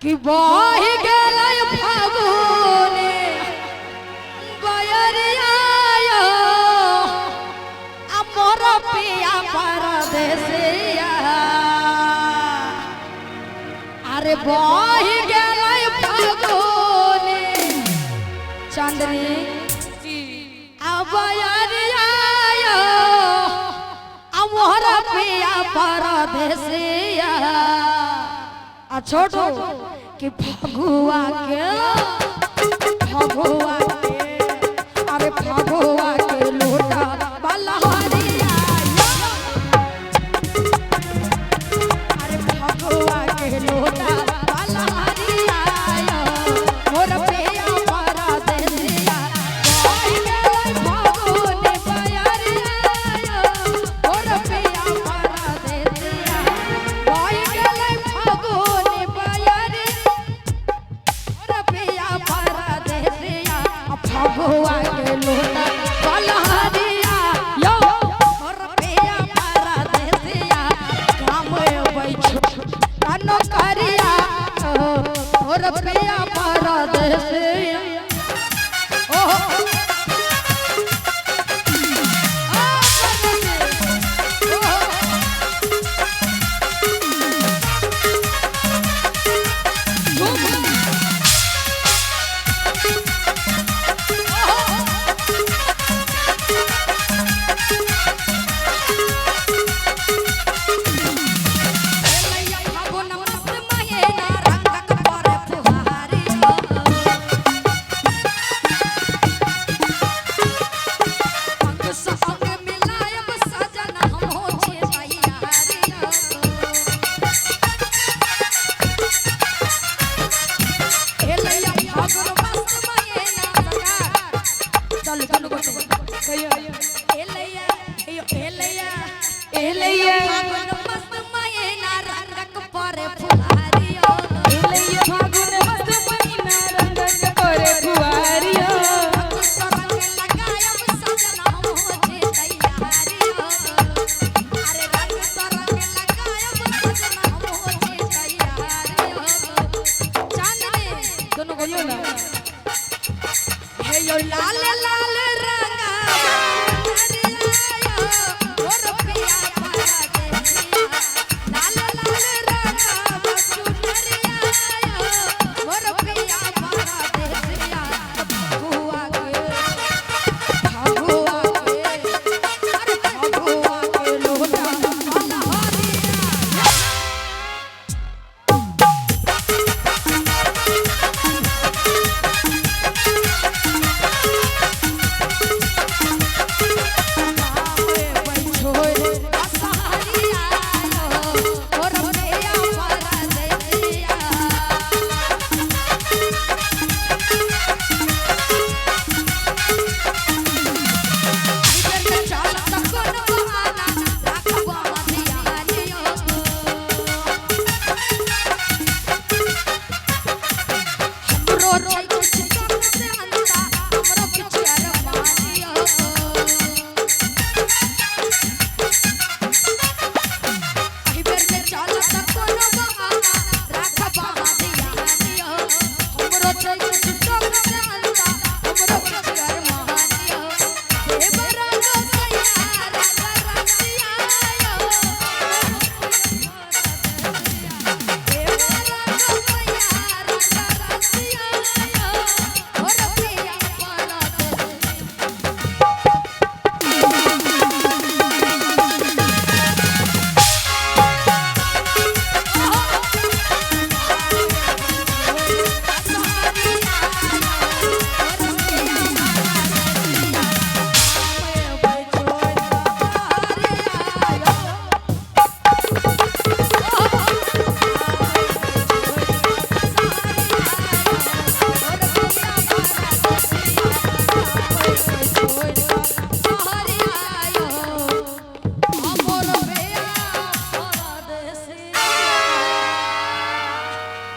कि बही गेलै फागुने बयरिया मोर पिया परदेसिया अरे बही गेलै फागुने चंद्री बयरिया मोर पिया परदेसिया छोटो कि फगुआ के अरे फगुआ के लोटा बलहरिया अरे फगुआ के लोटा बलहरिया मोर पिया परदेसिया बही गेलै फागुने बयरिया मोर पिया परदेसिया बही गेलै फागुने फगुआ के लोटा बलहरिया यो मोर पिया परदेसिया काम बैठो कानो करिया मोर पिया परदेसिया लाल लाल